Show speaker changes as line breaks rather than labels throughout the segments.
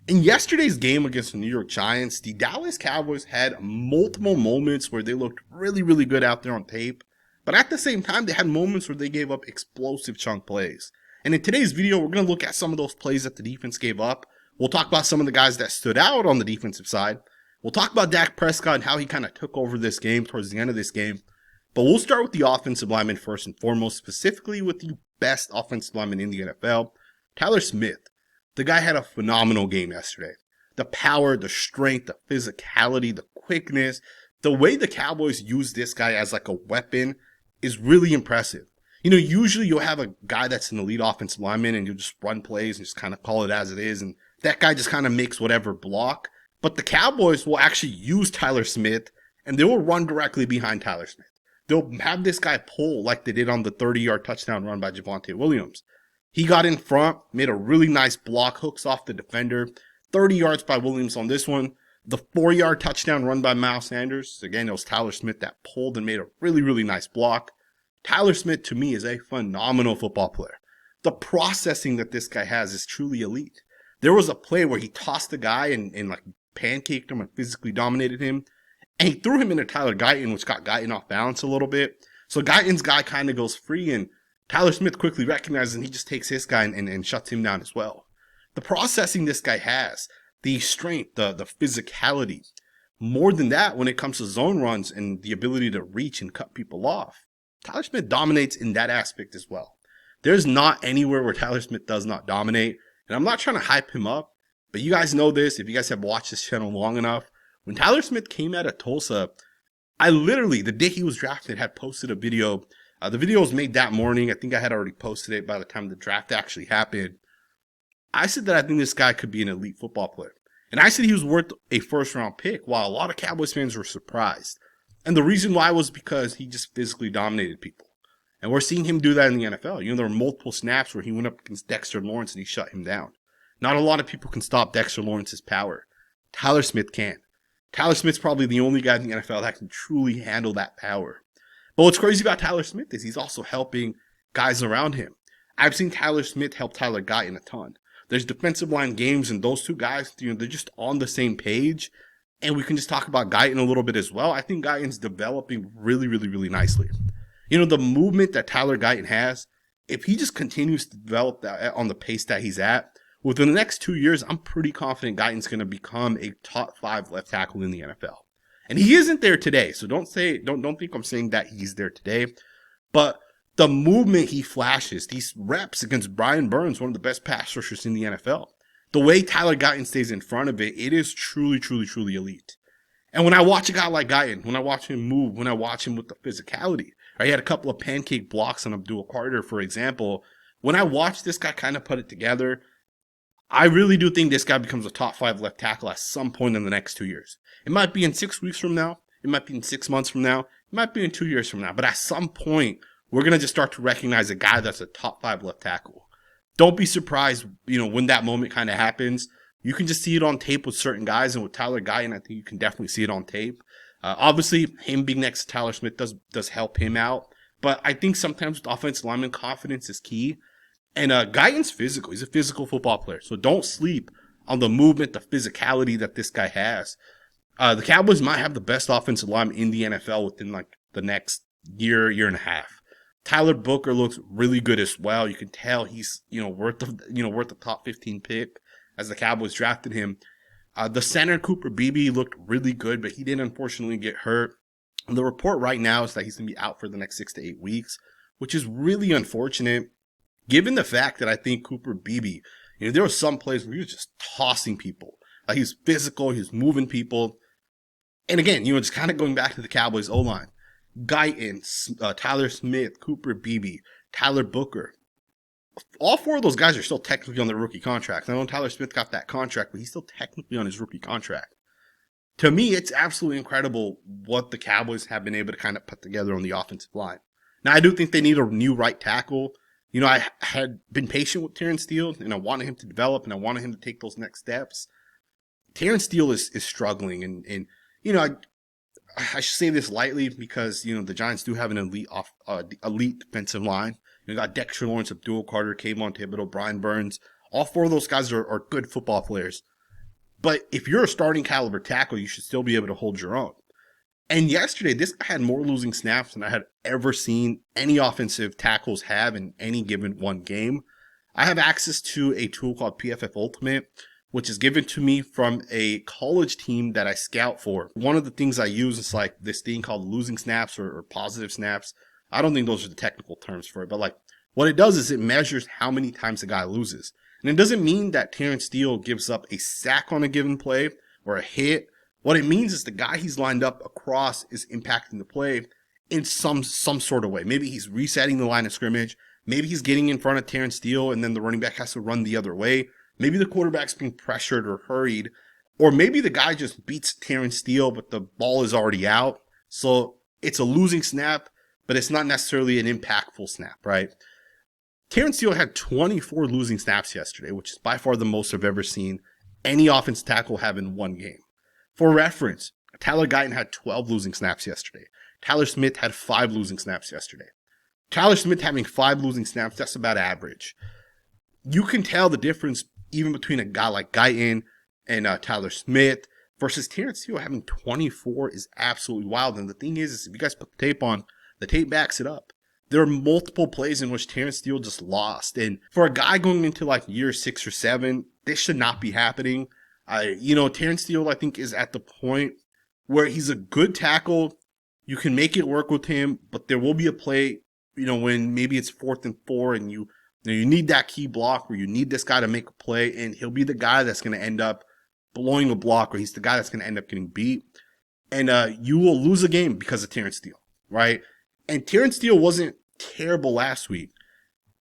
In yesterday's game against the New York Giants, the Dallas Cowboys had multiple moments where they looked really, really good out there on tape. But at the same time, they had moments where they gave up explosive chunk plays. And in today's video, we're going to look at some of those plays that the defense gave up. We'll talk about some of the guys that stood out on the defensive side. We'll talk about Dak Prescott and how he kind of took over this game towards the end of this game. But we'll start with the offensive lineman first and foremost, specifically with the best offensive lineman in the NFL, Tyler Smith. The guy had a phenomenal game yesterday. The power, the strength, the physicality, the quickness, the way the Cowboys use this guy as like a weapon is really impressive. You know, usually you'll have a guy that's an elite offensive lineman and you'll just run plays and just kind of call it as it is. And that guy just kind of makes whatever block. But the Cowboys will actually use Tyler Smith and they will run directly behind Tyler Smith. They'll have this guy pull like they did on the 30-yard touchdown run by Javonte Williams. He got in front, made a really nice block, hooks off the defender. 30 yards by Williams on this one. The 4-yard touchdown run by Miles Sanders. Again, it was Tyler Smith that pulled and made a really, really nice block. Tyler Smith, to me, is a phenomenal football player. The processing that this guy has is truly elite. There was a play where he tossed the guy and like pancaked him and physically dominated him. And he threw him into Tyler Guyton, which got Guyton off balance a little bit. So Guyton's guy kind of goes free and Tyler Smith quickly recognizes and he just takes his guy and shuts him down as well. The processing this guy has, the strength, the physicality. More than that, when it comes to zone runs and the ability to reach and cut people off, Tyler Smith dominates in that aspect as well. There's not anywhere where Tyler Smith does not dominate. And I'm not trying to hype him up, but you guys know this if you guys have watched this channel long enough. When Tyler Smith came out of Tulsa, I literally, the day he was drafted, had posted a video. The video was made that morning. I think I had already posted it by the time the draft actually happened. I said that I think this guy could be an elite football player. And I said he was worth a first-round pick, while a lot of Cowboys fans were surprised. And the reason why was because he just physically dominated people. And we're seeing him do that in the NFL. You know, there were multiple snaps where he went up against Dexter Lawrence and he shut him down. Not a lot of people can stop Dexter Lawrence's power. Tyler Smith can. Tyler Smith's probably the only guy in the NFL that can truly handle that power. But what's crazy about Tyler Smith is he's also helping guys around him. I've seen Tyler Smith help Tyler Guyton a ton. There's defensive line games, and those two guys, you know, they're just on the same page. And we can just talk about Guyton a little bit as well. I think Guyton's developing really, really, really nicely. You know, the movement that Tyler Guyton has, if he just continues to develop that on the pace that he's at, within the next 2 years, I'm pretty confident Guyton's going to become a top 5 left tackle in the NFL. And he isn't there today, so don't think I'm saying that he's there today. But the movement he flashes, these reps against Brian Burns, one of the best pass rushers in the NFL. The way Tyler Guyton stays in front of it, it is truly, truly, truly elite. And when I watch a guy like Guyton, when I watch him move, when I watch him with the physicality, right, he had a couple of pancake blocks on Abdul Carter, for example. When I watch this guy kind of put it together, I really do think this guy becomes a top 5 left tackle at some point in the next 2 years. It might be in 6 weeks from now. It might be in 6 months from now. It might be in 2 years from now. But at some point, we're going to just start to recognize a guy that's a top 5 left tackle. Don't be surprised, you know, when that moment kind of happens. You can just see it on tape with certain guys. And with Tyler Guyton, I think you can definitely see it on tape. Obviously, him being next to Tyler Smith does help him out. But I think sometimes with offensive lineman, confidence is key. And Guyton's physical. He's a physical football player. So don't sleep on the movement, the physicality that this guy has. The Cowboys might have the best offensive lineman in the NFL within like the next year and a half. Tyler Booker looks really good as well. You can tell he's, worth the top 15 pick as the Cowboys drafted him. The center Cooper Beebe looked really good, but he did unfortunately get hurt. And the report right now is that he's going to be out for the next 6 to 8 weeks, which is really unfortunate. Given the fact that I think Cooper Beebe, there were some plays where he was just tossing people. Like he's physical, he's moving people. And again, just kind of going back to the Cowboys O-line. Guyton, Tyler Smith, Cooper Beebe, Tyler Booker. All 4 of those guys are still technically on their rookie contracts. I know Tyler Smith got that contract, but he's still technically on his rookie contract. To me, it's absolutely incredible what the Cowboys have been able to kind of put together on the offensive line. Now, I do think they need a new right tackle. I had been patient with Terrence Steele, and I wanted him to develop, and I wanted him to take those next steps. Terrence Steele is struggling, and I should say this lightly because, the Giants do have an elite defensive line. You got Dexter Lawrence, Abdul Carter, Kayvon Thibodeau, Brian Burns. All 4 of those guys are good football players. But if you're a starting caliber tackle, you should still be able to hold your own. And yesterday, this guy had more losing snaps than I had ever seen any offensive tackles have in any given one game. I have access to a tool called PFF Ultimate, which is given to me from a college team that I scout for. One of the things I use is like this thing called losing snaps or positive snaps. I don't think those are the technical terms for it, but like what it does is it measures how many times a guy loses. And it doesn't mean that Terrence Steele gives up a sack on a given play or a hit. What it means is the guy he's lined up across is impacting the play in some sort of way. Maybe he's resetting the line of scrimmage. Maybe he's getting in front of Terrence Steele and then the running back has to run the other way. Maybe the quarterback's being pressured or hurried. Or maybe the guy just beats Terrence Steele, but the ball is already out. So it's a losing snap, but it's not necessarily an impactful snap, right? Terrence Steele had 24 losing snaps yesterday, which is by far the most I've ever seen any offensive tackle have in one game. For reference, Tyler Guyton had 12 losing snaps yesterday. Tyler Smith had 5 losing snaps yesterday. Tyler Smith having 5 losing snaps, that's about average. You can tell the difference even between a guy like Guyton and Tyler Smith versus Terrence Steele having 24 is absolutely wild. And the thing is if you guys put the tape on, the tape backs it up. There are multiple plays in which Terrence Steele just lost. And for a guy going into like year 6 or 7, this should not be happening. Terrence Steele, I think, is at the point where he's a good tackle. You can make it work with him, but there will be a play, when maybe it's 4th and 4 and you need that key block where you need this guy to make a play, and he'll be the guy that's going to end up blowing a block, or he's the guy that's going to end up getting beat. And you will lose a game because of Terrence Steele, right? And Terrence Steele wasn't terrible last week.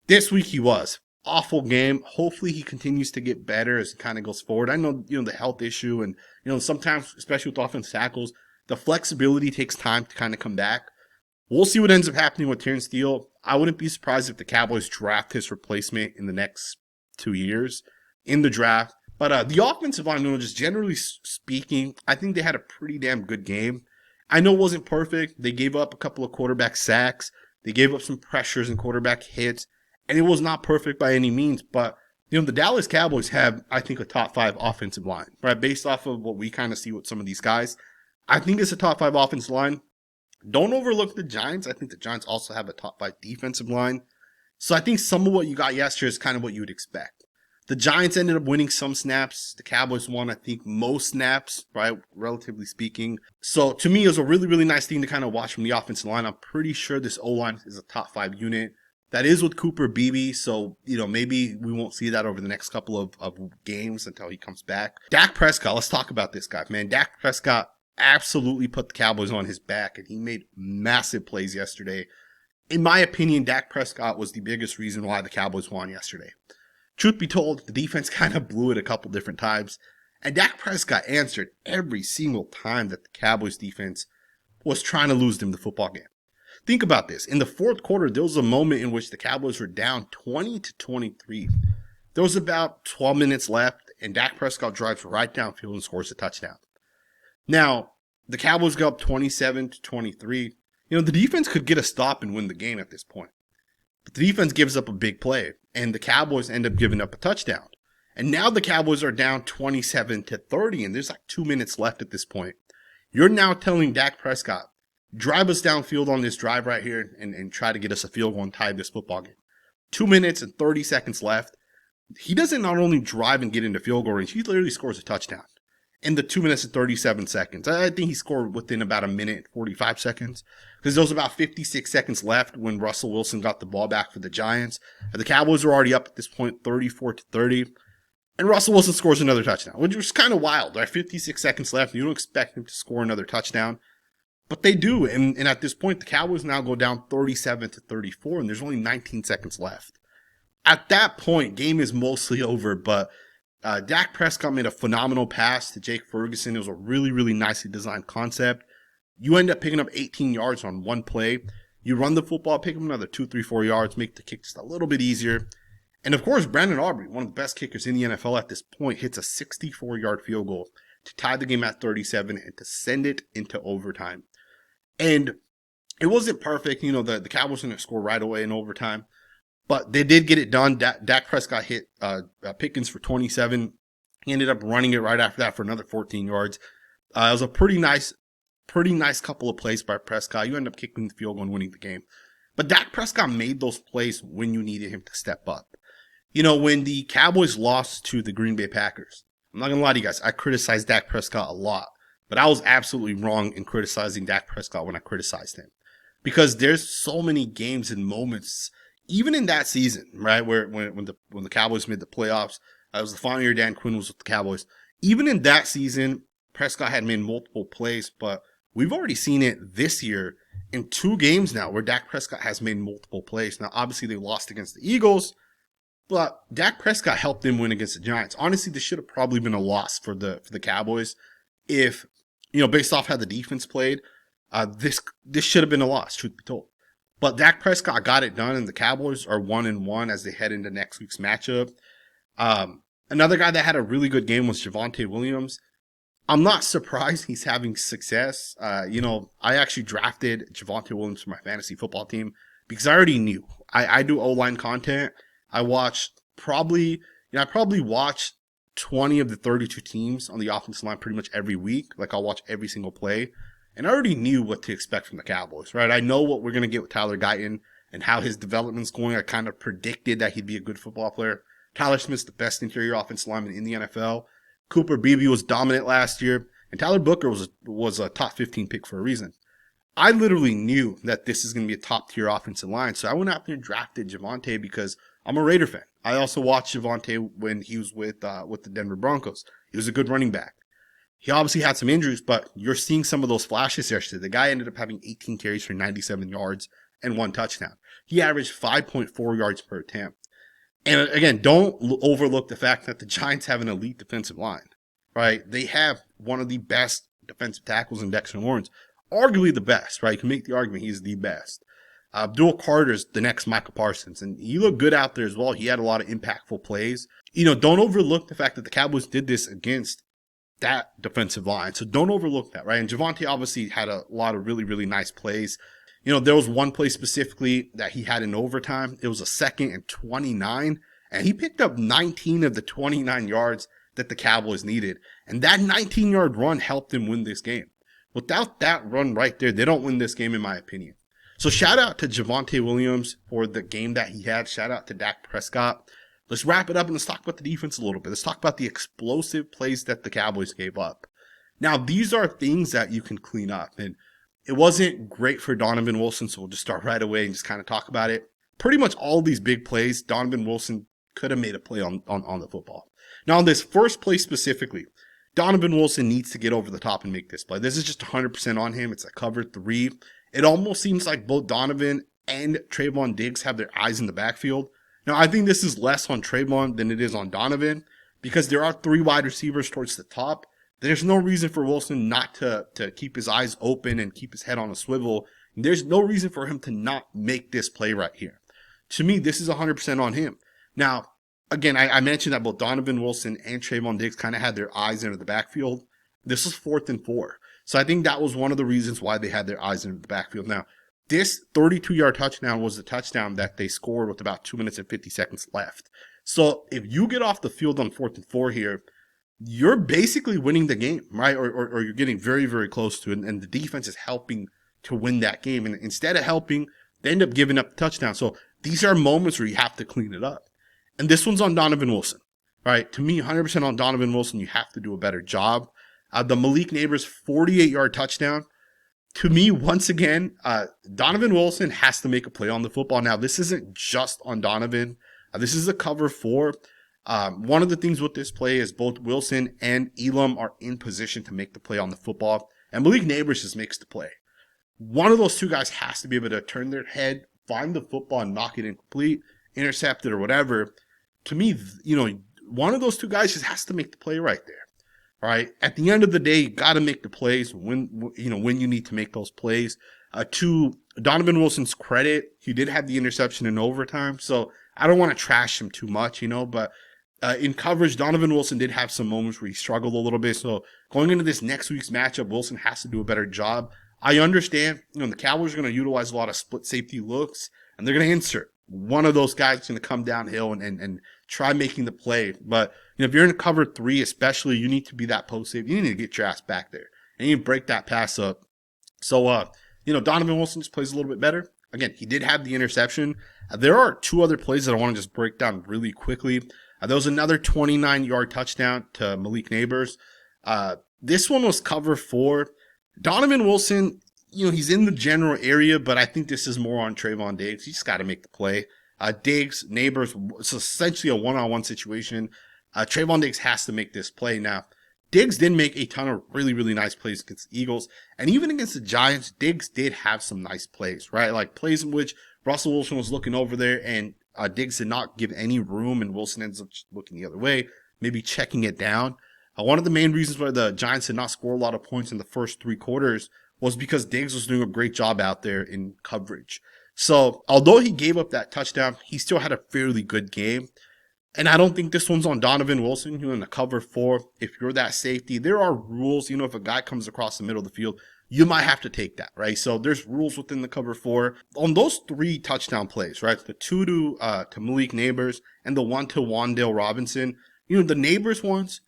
This week he was. Awful game. Hopefully he continues to get better as it kind of goes forward. I know, the health issue and, sometimes, especially with offensive tackles, the flexibility takes time to kind of come back. We'll see what ends up happening with Terrence Steele. I wouldn't be surprised if the Cowboys draft his replacement in the next 2 years in the draft. But the offensive line, just generally speaking, I think they had a pretty damn good game. I know it wasn't perfect. They gave up a couple of quarterback sacks. They gave up some pressures and quarterback hits. And it was not perfect by any means, but, the Dallas Cowboys have, I think, a top 5 offensive line, right? Based off of what we kind of see with some of these guys. I think it's a top 5 offensive line. Don't overlook the Giants. I think the Giants also have a top 5 defensive line. So I think some of what you got yesterday is kind of what you would expect. The Giants ended up winning some snaps. The Cowboys won, I think, most snaps, right? Relatively speaking. So to me, it was a really, really nice thing to kind of watch from the offensive line. I'm pretty sure this O-line is a top 5 unit. That is with Cooper Beebe, so, maybe we won't see that over the next couple of games until he comes back. Dak Prescott, let's talk about this guy, man. Dak Prescott absolutely put the Cowboys on his back, and he made massive plays yesterday. In my opinion, Dak Prescott was the biggest reason why the Cowboys won yesterday. Truth be told, the defense kind of blew it a couple different times, and Dak Prescott answered every single time that the Cowboys defense was trying to lose them the football game. Think about this. In the 4th quarter, there was a moment in which the Cowboys were down 20-23. There was about 12 minutes left, and Dak Prescott drives right downfield and scores a touchdown. Now, the Cowboys go up 27-23. The defense could get a stop and win the game at this point. But the defense gives up a big play, and the Cowboys end up giving up a touchdown. And now the Cowboys are down 27-30, and there's like 2 minutes left at this point. You're now telling Dak Prescott, drive us downfield on this drive right here and try to get us a field goal and tie this football game. 2 minutes and 30 seconds left. He doesn't not only drive and get into field goal range, he literally scores a touchdown in the 2 minutes and 37 seconds. I think he scored within about a minute and 45 seconds because there was about 56 seconds left when Russell Wilson got the ball back for the Giants. And the Cowboys were already up at this point 34-30. And Russell Wilson scores another touchdown, which was kind of wild. Right? 56 seconds left. You don't expect him to score another touchdown. But they do, and at this point, the Cowboys now go down 37-34, and there's only 19 seconds left. At that point, game is mostly over, but Dak Prescott made a phenomenal pass to Jake Ferguson. It was a really, really nicely designed concept. You end up picking up 18 yards on one play. You run the football, pick up another 2, 3, 4 yards, make the kick just a little bit easier. And of course, Brandon Aubrey, one of the best kickers in the NFL at this point, hits a 64-yard field goal to tie the game at 37 and to send it into overtime. And it wasn't perfect. The Cowboys didn't score right away in overtime, but they did get it done. Dak Prescott hit Pickens for 27. He ended up running it right after that for another 14 yards. It was a pretty nice couple of plays by Prescott. You end up kicking the field goal and winning the game. But Dak Prescott made those plays when you needed him to step up. When the Cowboys lost to the Green Bay Packers, I'm not going to lie to you guys, I criticized Dak Prescott a lot. But I was absolutely wrong in criticizing Dak Prescott when I criticized him. Because there's so many games and moments, even in that season, right, where when the Cowboys made the playoffs, it was the final year Dan Quinn was with the Cowboys. Even in that season, Prescott had made multiple plays, but we've already seen it this year in 2 games now where Dak Prescott has made multiple plays. Now, obviously, they lost against the Eagles, but Dak Prescott helped them win against the Giants. Honestly, this should have probably been a loss for the Cowboys if, based off how the defense played. This should have been a loss, truth be told. But Dak Prescott got it done, and the Cowboys are 1-1 as they head into next week's matchup. Another guy that had a really good game was Javonte Williams. I'm not surprised he's having success. I actually drafted Javonte Williams for my fantasy football team because I already knew. I do O-line content. I probably watch 20 of the 32 teams on the offensive line pretty much every week. Like, I'll watch every single play. And I already knew what to expect from the Cowboys, right? I know what we're going to get with Tyler Guyton and how his development's going. I kind of predicted that he'd be a good football player. Tyler Smith's the best interior offensive lineman in the NFL. Cooper Beebe was dominant last year. And Tyler Booker was a top 15 pick for a reason. I literally knew that this is going to be a top-tier offensive line. So I went out there and drafted Javonte because I'm a Raider fan. I also watched Javonte when he was with the Denver Broncos. He was a good running back. He obviously had some injuries, but you're seeing some of those flashes yesterday. The guy ended up having 18 carries for 97 yards and 1 touchdown. He averaged 5.4 yards per attempt. And again, don't overlook the fact that the Giants have an elite defensive line, right? They have one of the best defensive tackles in Dexter Lawrence, arguably the best, right? You can make the argument he's the best. Abdul Carter's the next Micah Parsons, and he looked good out there as well. He had a lot of impactful plays. Don't overlook the fact that the Cowboys did this against that defensive line. So don't overlook that, right? And Javonte obviously had a lot of really, really nice plays. There was one play specifically that he had in overtime. It was a 2nd and 29, and he picked up 19 of the 29 yards that the Cowboys needed. And that 19-yard run helped them win this game. Without that run right there, they don't win this game, in my opinion. So shout out to Javonte Williams for the game that he had. Shout out to Dak Prescott. Let's wrap it up and let's talk about the defense a little bit. Let's talk about the explosive plays that the Cowboys gave up. Now, these are things that you can clean up. And it wasn't great for Donovan Wilson, so we'll just start right away and just kind of talk about it. Pretty much all these big plays, Donovan Wilson could have made a play on the football. Now, on this first play specifically, Donovan Wilson needs to get over the top and make this play. This is just 100% on him. It's a cover 3. It almost seems like both Donovan and Trayvon Diggs have their eyes in the backfield. Now, I think this is less on Trayvon than it is on Donovan because there are 3 wide receivers towards the top. There's no reason for Wilson not to keep his eyes open and keep his head on a swivel. There's no reason for him to not make this play right here. To me, this is 100% on him. Now, again, I mentioned that both Donovan Wilson and Trayvon Diggs kind of had their eyes into the backfield. This was 4th and 4. So I think that was one of the reasons why they had their eyes into the backfield. Now, this 32-yard touchdown was the touchdown that they scored with about 2 minutes and 50 seconds left. So if you get off the field on 4th and 4 here, you're basically winning the game, right? Or you're getting very, very close to it. And the defense is helping to win that game. And instead of helping, they end up giving up the touchdown. So these are moments where you have to clean it up. And this one's on Donovan Wilson, right? To me, 100% on Donovan Wilson. You have to do a better job. The Malik Neighbors 48-yard touchdown. To me, once again, Donovan Wilson has to make a play on the football. Now, this isn't just on Donovan. This is a cover 4. One of the things with this play is both Wilson and Elam are in position to make the play on the football. And Malik Neighbors just makes the play. One of those 2 guys has to be able to turn their head, find the football, and knock it incomplete, intercept it, or whatever. To me, one of those 2 guys just has to make the play right there. All right. At the end of the day, you got to make the plays when you need to make those plays. To Donovan Wilson's credit, he did have the interception in overtime. So I don't want to trash him too much, but in coverage, Donovan Wilson did have some moments where he struggled a little bit. So going into this next week's matchup, Wilson has to do a better job. I understand, the Cowboys are going to utilize a lot of split safety looks, and they're going to insert one of those guys is going to come downhill and try making the play. But if you're in cover 3, especially, you need to be that post safe. You need to get your ass back there and you break that pass up. So, Donovan Wilson just plays a little bit better. Again, he did have the interception. There are 2 other plays that I want to just break down really quickly. There was another 29-yard touchdown to Malik Neighbors. This one was cover 4. Donovan Wilson, he's in the general area, but I think this is more on Trayvon Diggs. He just got to make the play. Diggs, Neighbors, it's essentially a one-on-one situation. Trayvon Diggs has to make this play. Now, Diggs did make a ton of really, really nice plays against the Eagles. And even against the Giants, Diggs did have some nice plays, right? Like plays in which Russell Wilson was looking over there and Diggs did not give any room and Wilson ends up looking the other way, maybe checking it down. One of the main reasons why the Giants did not score a lot of points in the first 3 quarters was because Diggs was doing a great job out there in coverage. So, although he gave up that touchdown, he still had a fairly good game. And I don't think this one's on Donovan Wilson. In the cover 4, if you're that safety, there are rules. If a guy comes across the middle of the field, you might have to take that, right? So there's rules within the cover 4. On those 3 touchdown plays, right? The 2 to Malik Neighbors and the 1 to Wan'Dale Robinson. The Neighbors ones,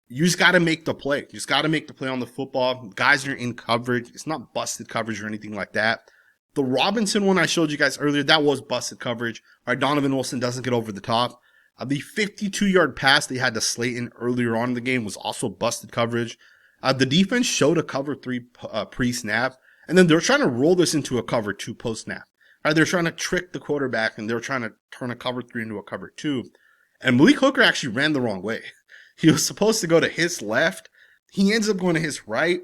you just got to make the play. You just got to make the play on the football. Guys are in coverage. It's not busted coverage or anything like that. The Robinson one I showed you guys earlier, that was busted coverage. All right, Donovan Wilson doesn't get over the top. The 52-yard pass they had to Slayton earlier on in the game was also busted coverage. The defense showed a cover 3 pre-snap, and then they're trying to roll this into a cover 2 post-snap. Right, they're trying to trick the quarterback, and they're trying to turn a cover 3 into a cover 2. And Malik Hooker actually ran the wrong way. He was supposed to go to his left. He ends up going to his right.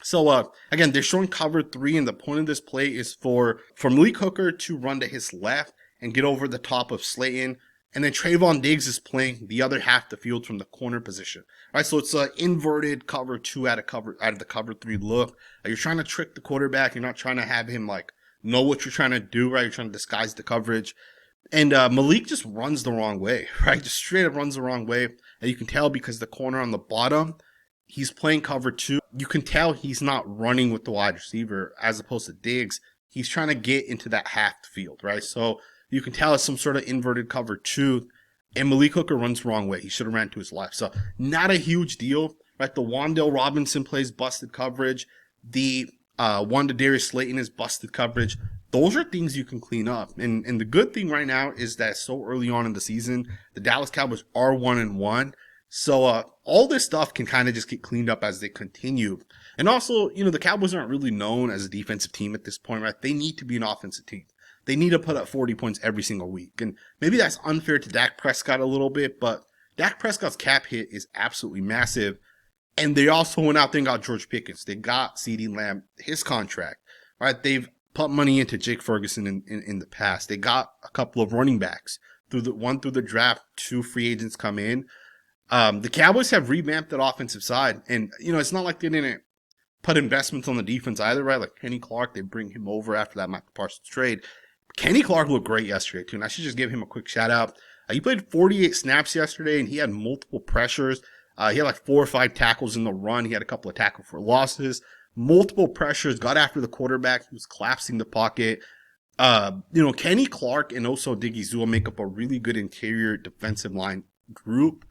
So, again, they're showing cover 3, and the point of this play is for Malik Hooker to run to his left and get over the top of Slayton. And then Trayvon Diggs is playing the other half of the field from the corner position. All right, so it's an inverted cover 2 out of the cover 3 look. You're trying to trick the quarterback. You're not trying to have him know what you're trying to do, right? You're trying to disguise the coverage. And Malik just runs the wrong way, right? Just straight up runs the wrong way. And you can tell because the corner on the bottom, he's playing cover 2. You can tell he's not running with the wide receiver as opposed to Diggs. He's trying to get into that half field, right? So you can tell it's some sort of inverted cover 2. And Malik Hooker runs the wrong way. He should have ran to his left. So not a huge deal, right? The Wan'Dale Robinson plays busted coverage. The one to Darius Slayton is busted coverage. Those are things you can clean up. And the good thing right now is that so early on in the season, the Dallas Cowboys are 1-1. So all this stuff can kind of just get cleaned up as they continue. And also, the Cowboys aren't really known as a defensive team at this point, right? They need to be an offensive team. They need to put up 40 points every single week. And maybe that's unfair to Dak Prescott a little bit, but Dak Prescott's cap hit is absolutely massive. And they also went out there and got George Pickens. They got CeeDee Lamb, his contract, right? They've put money into Jake Ferguson in the past. They got a couple of running backs through the draft, 2 free agents come in. The Cowboys have revamped that offensive side. And, it's not like they didn't put investments on the defense either, right? Like Kenny Clark, they bring him over after that Michael Parsons trade. Kenny Clark looked great yesterday, too, and I should just give him a quick shout-out. He played 48 snaps yesterday, and he had multiple pressures. He had 4 or 5 tackles in the run. He had a couple of tackle for losses, multiple pressures, got after the quarterback. He was collapsing the pocket. Kenny Clark and also Diggy Zua make up a really good interior defensive line group.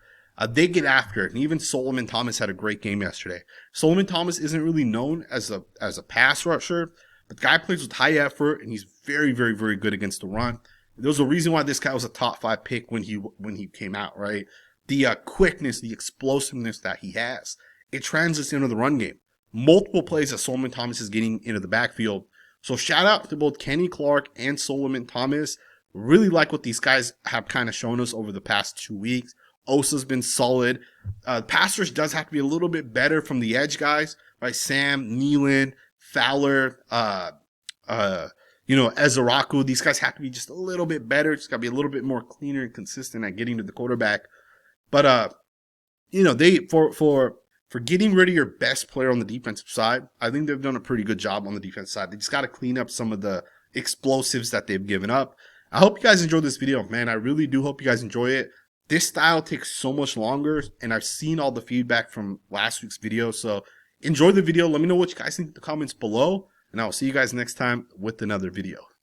They get after it, and even Soloman Thomas had a great game yesterday. Soloman Thomas isn't really known as a pass rusher, but the guy plays with high effort, and he's very, very, very good against the run. There's a reason why this guy was a top 5 pick when he came out, right? The quickness, the explosiveness that he has, it translates into the run game. Multiple plays that Soloman Thomas is getting into the backfield. So shout out to both Kenny Clark and Soloman Thomas. Really like what these guys have kind of shown us over the past 2 weeks. Osa's been solid. Pass rush does have to be a little bit better from the edge guys, right? Sam, Nealon, Fowler, Ezeraku. These guys have to be just a little bit better. Just got to be a little bit more cleaner and consistent at getting to the quarterback. But they for getting rid of your best player on the defensive side, I think they've done a pretty good job on the defense side. They just got to clean up some of the explosives that they've given up. I hope you guys enjoyed this video, man. I really do hope you guys enjoy it. This style takes so much longer, and I've seen all the feedback from last week's video. So enjoy the video. Let me know what you guys think in the comments below, and I'll see you guys next time with another video.